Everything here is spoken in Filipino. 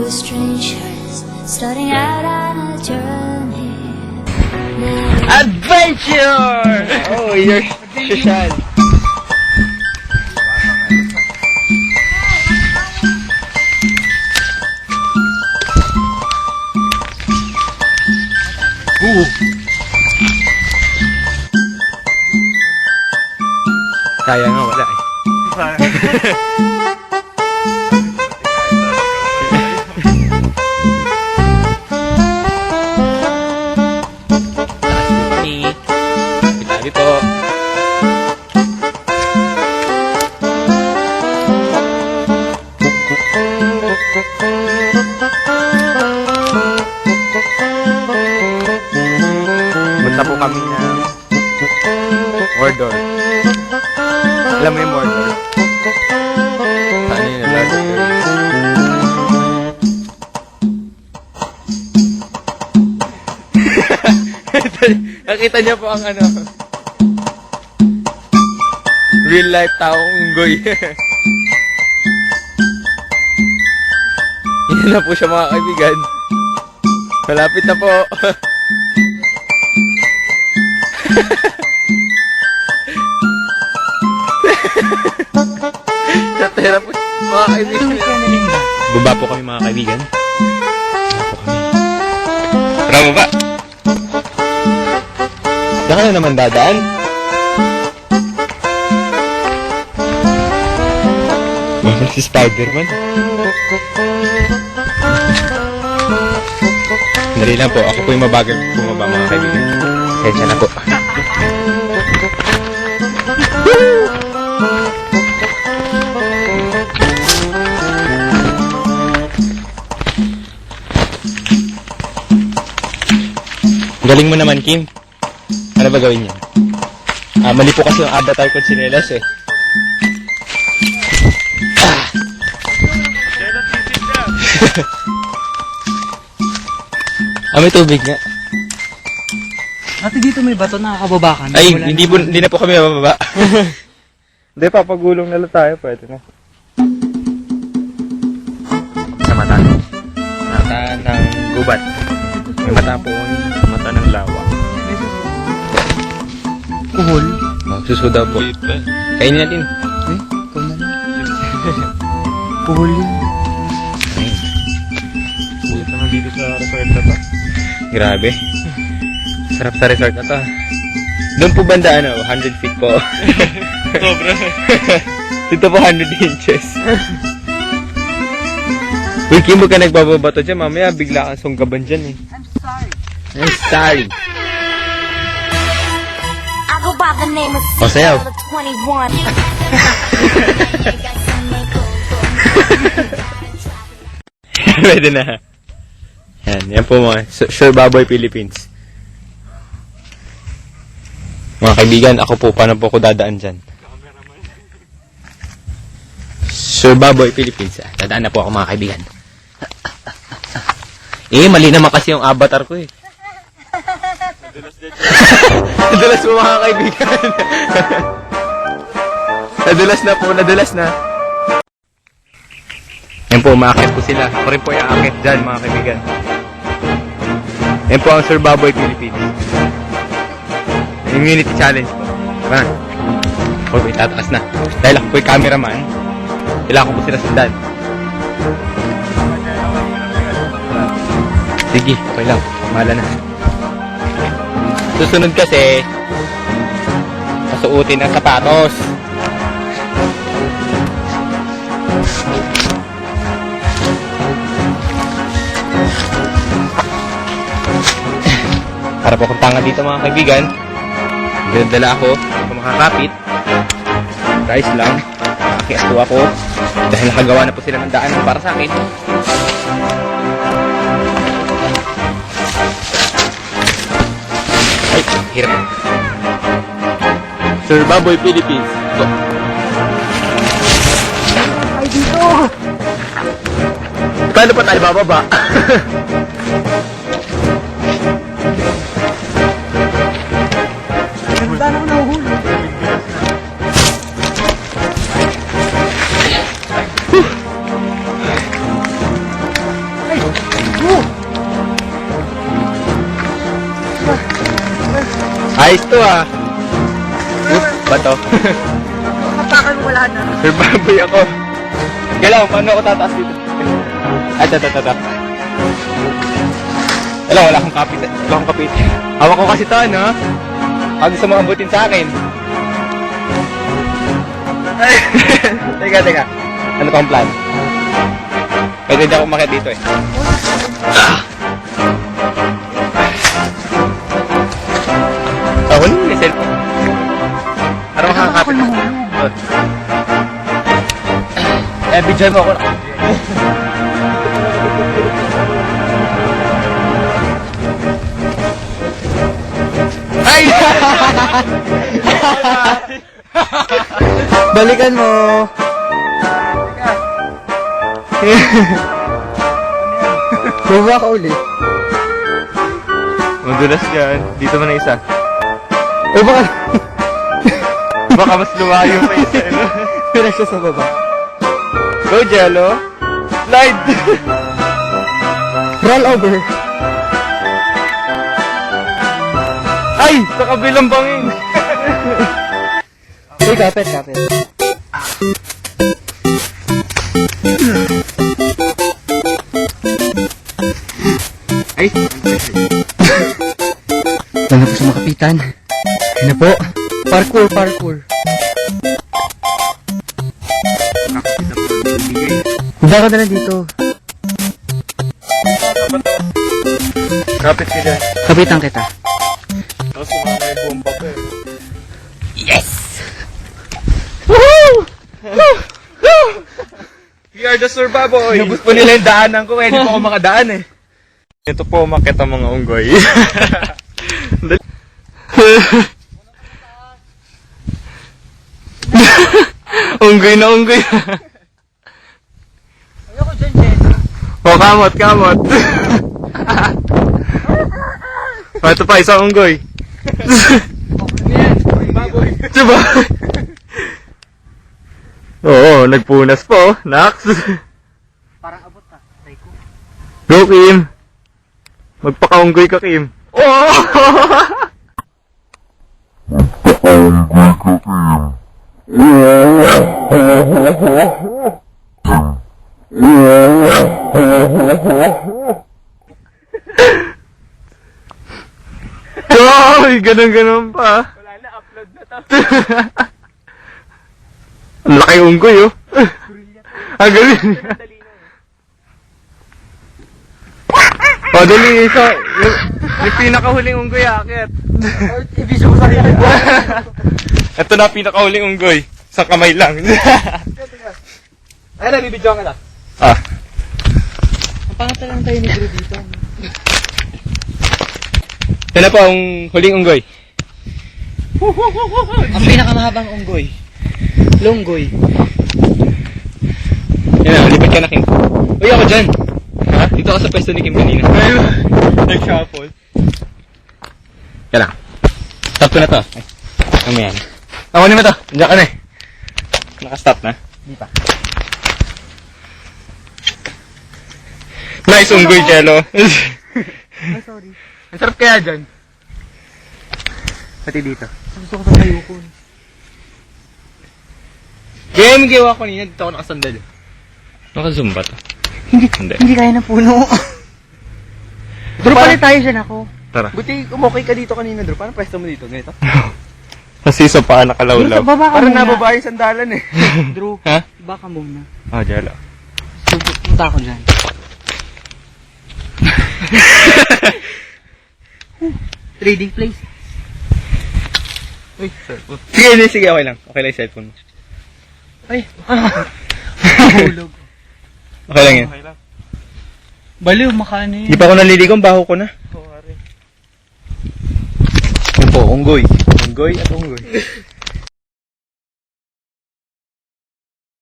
were strangers, starting out on a journey. Adventure! Oh, you're social. Sayang nga, wala eh. Kita po. Punta po kami ng Mordor. Alam mo yung Mordor? Saan yun? Lord of the Rings. Nakita niya po ang ano, real life taong unggoy. Yan na po siya mga kaibigan. Malapit na po. Natera po mga kaibigan. Baba po kami mga kaibigan. Baba po kami. Tara mo ba? Saan ka na naman dadaan? Mahal si Spider-Man. Dali lang po. Ako po yung mabagal bumaba mga kaibigan. Kaya na po. Galing mo naman, Kim. Ano ba gawin niya? Mali po kasi yung avatar ko sinelas eh. May tubig nga. Ate, dito may bato, nakakababa ka. Ay, hindi na po kami mababa. Hindi, papagulong na lang tayo. Pwede na. Sa mata. Mata ng gubat. May mata po yung mata ng lawa. Kuhol. Susudaw po. Kainin natin. Ikaw na lang. Kuhol yun. Ulit naman dito sa resort na to. Grabe. Sarap sa resort na to. Doon po banda 100 feet po. Sobra. Dito po 100 inches. Uy, Kim, huwag ka nagbababato dyan. Mamaya bigla kang sunggaban dyan eh. I'm sorry. I go by the name of Sayaw. 21. Pwede na. Yan po mga Sure Baboy Philippines. Mga kaibigan, ako po, paano po ako dadaan dyan? Sure Baboy Philippines. Dadaan na po ako mga kaibigan. Mali naman kasi yung avatar ko eh. Nadulas po mga kaibigan. Nadulas na. Yan po, umaakit po sila. Ako rin po yung aakit dyan mga kaibigan. Yan po ang Sir Baboy Philippines. Immunity challenge po. Tara. O, itataas na. Dahil ako po yung cameraman, kailangan ko po sila sundan. Sige, okay lang. Pamala na. Susunod kasi, pasuotin ang sapatos. Para po akong tanga dito mga kaibigan. Dinadala ako, hindi ko makakapit. Guys lang, nakias po ako. Dahil nakagawa na po sila ng daan para sa akin. Ay, hirap. Sir Baboy Philippines. Ay, dito! Paano pa tayo bababa? Ganda na ako nahuhuli. Ayos to ah. Bato. Kapakal mo wala na. Sir Baboy ako. Galaw, paano ako tataas dito? Ay, tata. Wala akong kapit. Wala akong kapit. Hawak ko kasi to, ano? Ang gusto mo ambutin sa akin. Ay, teka. Ano pang plan? Pwede hindi ako umakyat dito eh. Ako na, may cellphone. Parang makakapit. Bidyan mo ako. Ay! Balikan mo. Baba ka uli. Madulas yan. Dito mo na isa. O baka Baka mas lumayo pa isa. Ano? pira siya sa baba. Go, Jello. Slide! Roll over. Ay! Sa kabilang bangin! Uy, kapit. Ay! Ano po sa mga kapitan? Ano po? Parkour. Hindi ka na lang dito. Kapit ka dyan. Kapitan kita. Tapos yung mga may bomba ko eh. Yes! We are the Surbaboy! Nabus po nila yung daanan ko eh. Hindi po ako makadaan eh. Ito po umakit ang mga unggoy. Unggoy na unggoy. Ayoko dyan, Jen. O, kamot. O, ito pa, isang unggoy. Baboy. Diba? Oo, nagpunas po. Nax. Parang abot ka. Tay ko. Go, Kim. Magpakaunggoy ka, Kim. Oh! Ay, ganun pa. Wala na, upload na to. Ang laki yung unggoy, oh. Ang galing. O, dali, isa. Yung pinakahuling unggoy, akit. Ibisyo ko sa rin. Ito na, pinakahuling unggoy. Sa kamay lang. Ay, nabibidyo ka lang. Ah. Ang pangat lang tayo ni Drew dito. Yan na po ang huling unggoy. Ang pinakamahabang unggoy. Lunggoy. Yan na, lipat ka na, Kim. Uy, ako dyan. Ha? Dito ka sa pwesto ni Kim kanina. Nag-shuffle. Yan lang. Stop ko na to. Ay, ano yan? Ako naman to. Diyan ka na eh. Naka-stop na. Hindi pa. Nice unggoy, Jello. Ay, sorry. Ang sarap kaya dyan. Pati dito. Gusto ko sa tayo ko. Kaya yung gawa ko kanina, dito ako nakasandal. Naka-zumba to. Hindi kaya na puno. Drew, palit tayo dyan ako. Tara. Buti umokay ka dito kanina, Drew. Paano pwesto mo dito? Ganito? Kasi sa paa nakalawlaw. Baba ka Parang muna. nababa yung sandalan eh. Drew, Ha? baka muna. Oh, Jello. So, punta ako dyan. Trading place. Uy, cellphone. Sige, okay lang. Okay lang yung cellphone mo. Ay, hulog. Okay lang yan. Baliw, makano yun. Hindi pa ako naliligo, ang baho ko na. Yan po, unggoy. Unggoy at unggoy.